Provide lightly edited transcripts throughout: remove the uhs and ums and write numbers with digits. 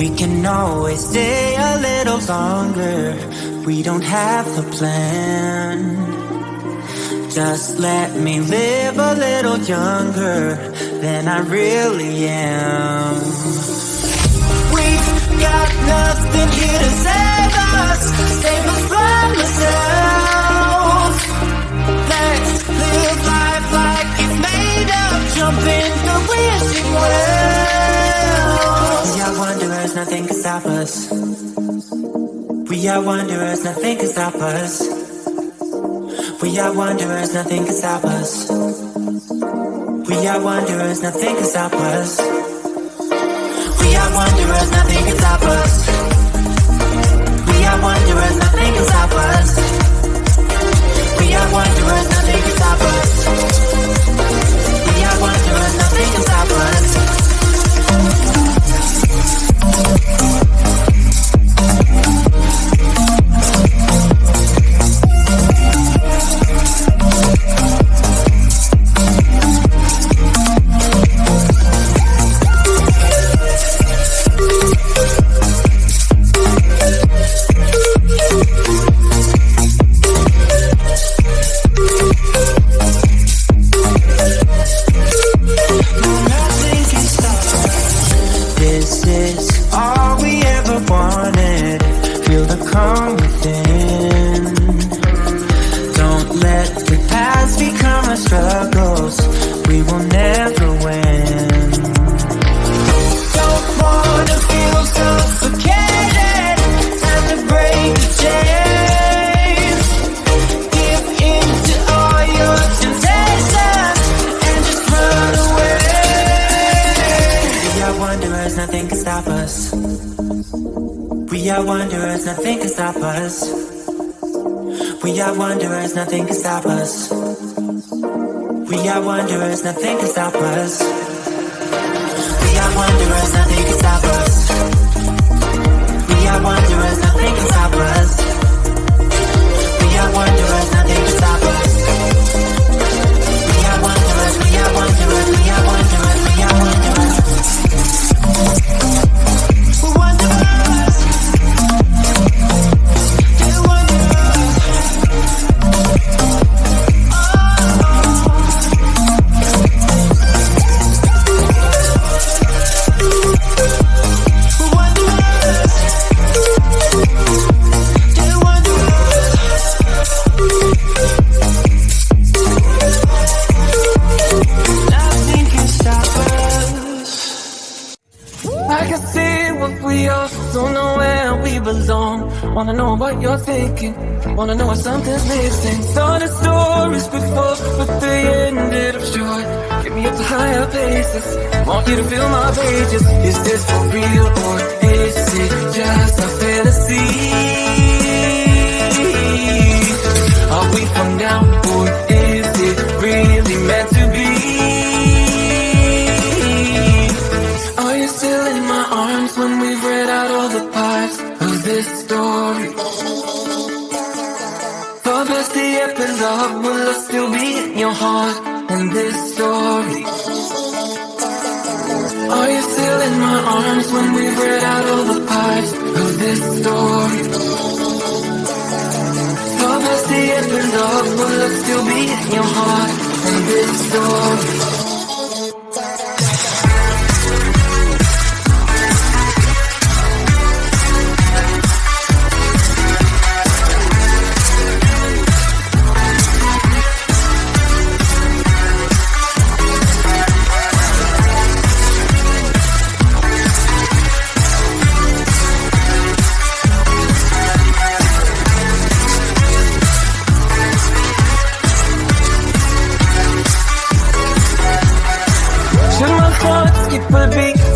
We can always stay a little longer. We don't have a plan. Just let me live a little younger than I really am. We've got nothing here to save us. Save us from ourselves. Let's live life like it's made up. Jump in the wishing well. We are wanderers, nothing can stop us. We are wanderers, nothing can stop us. We are wanderers, nothing can stop us. We are wanderers, nothing can stop us. We are wanderers, nothing can stop us. We are wanderers, nothing can stop us. We are wanderers, nothing can stop us. We are wanderers, nothing can stop us. We are wanderers, nothing can stop us. We are wanderers, nothing can stop us. We are wanderers, nothing can stop us. We are wanderers, nothing can stop us. We are wanderers, nothing can stop us. We are wanderers, nothing can stop us. We are wanderers, we are wanderers, we are wanderers, we are wanderers. We're wanderers. We're wanderers. We're wanderers. We're wanderers. Nothing can stop us. I can see what we are, don't know where we belong. Wanna know what you're thinking, wanna know if something's missing. Started stories before, but they ended up short. Get me up to higher places, want you to feel my pages. Is this for real or is it just a fantasy? Are we from now or is it really meant to be? Are you still in my arms when we've read out all the parts of this story? For past the epilogue, will I still be in your heart in this story? Are you still in my arms when we've read out all the parts of this story? For past the epilogue, will I still be in your heart in this story?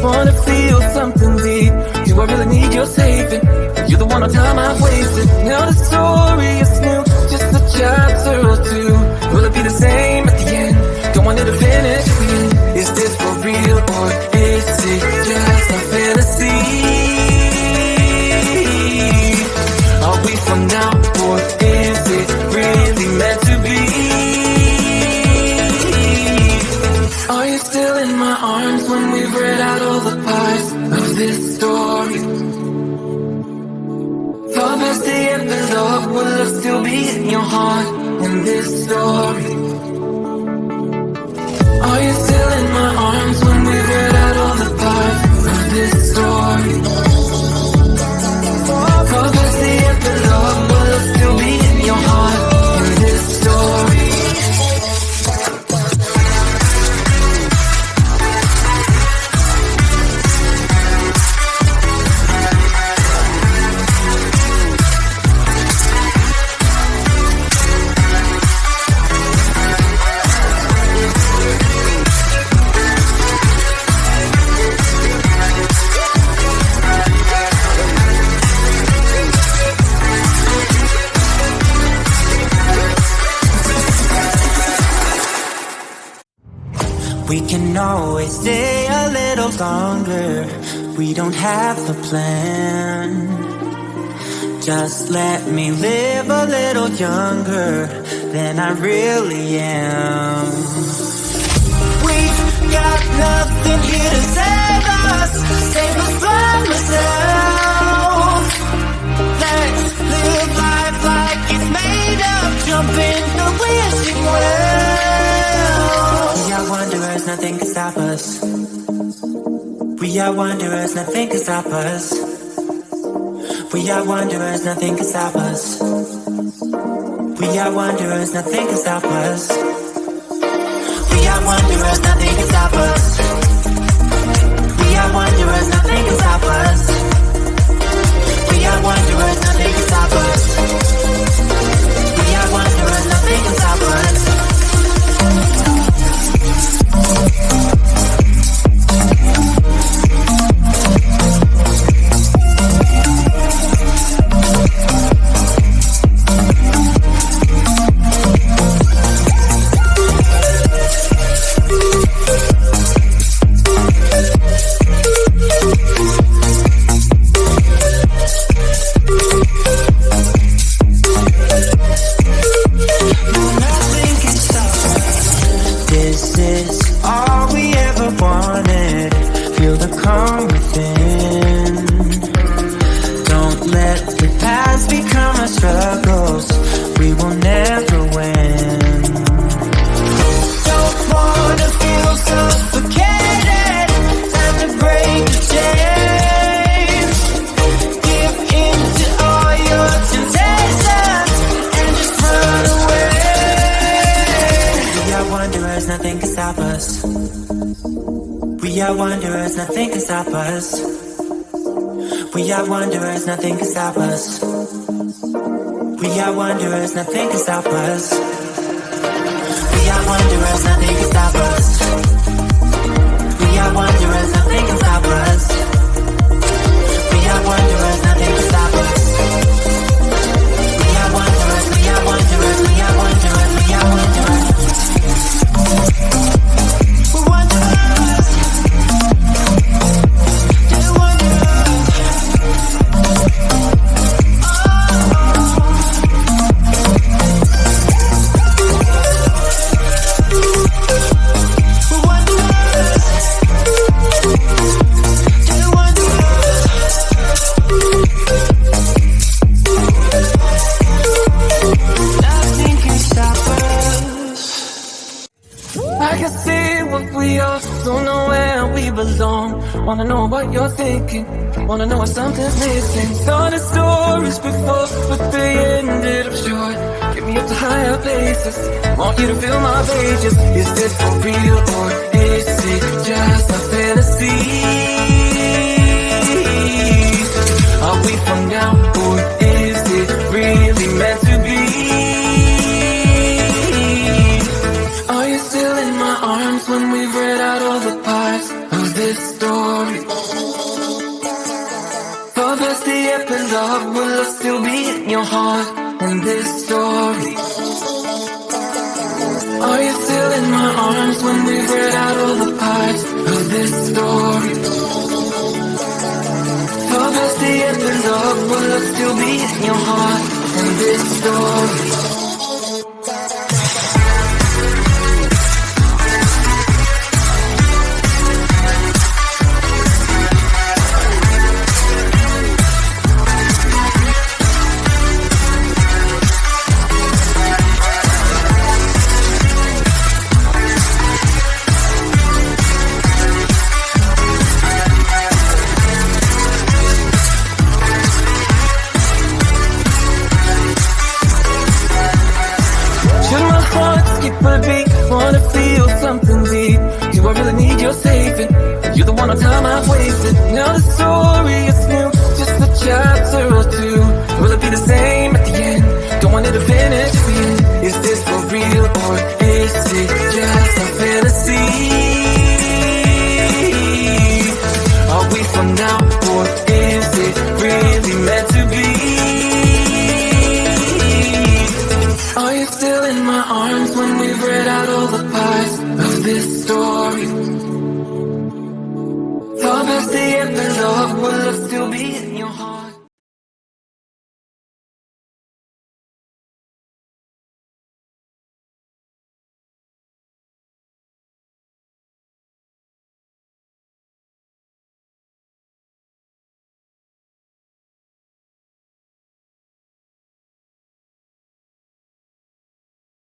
Wanna feel something deep. Do I really need your saving? You're the one on time I've wasted. Now the story is new, just a chapter or two. Will it be the same at the end? Don't want it to finish. Is this for real or is it just a fantasy? Are we from now or is it really meant to be? Are you still in my arms when we've read out all the parts of this story? your heart in this story? Are you still in my arms when we've read out all the parts of this story? For there's the epilogue, will it still be in your heart in this story? We can always stay a little longer. We don't have to plan. Just let me live a little younger than I really am. We've got nothing here to save us from ourselves. Let's live life like it's made up. Jump in the wishing well. We are wanderers, nothing can stop us. We are wanderers, nothing can stop us. We are wanderers, nothing can stop us. We are wanderers, nothing can stop us. We are wanderers, nothing can stop us. We are wanderers, nothing can stop us. We are wanderers, nothing can stop us. We are wanderers, nothing can stop us. We are wanderers, nothing can stop us. We are wanderers, nothing can stop us. We are wanderers, nothing can stop us. We are wanderers, nothing can stop us. We are wanderers, nothing can stop us. We are wanderers, nothing can stop us. We are wanderers, we are wanderers, we are wanderers, we are wanderers. Wanna know what you're thinking, wanna know what something's missing. Saw the stories before, but they ended up short. Get me up to higher places, want you to fill my pages. Is this for real or is it just a fantasy? Are we from now or is it really meant to be? Are you still in my arms when we've read out all the parts of this story? For there's the epilogue, will I still be in your heart in this story? Are you still in my arms when we've read out all the parts of this story? For there's the epilogue, will I still be in your heart in this story? skip a beat, wanna feel something deep. Do I really need your saving? You're the one on time I've wasted. Now the story is new, just a chapter or two. Will it be the same at the end? Don't want it to finish the end. Is this for real or is it just a fantasy? Are we for now or is it really meant to be? Are you still in my arms when we've read out all the parts of this story? Far past the epilogue, will it still be in your heart?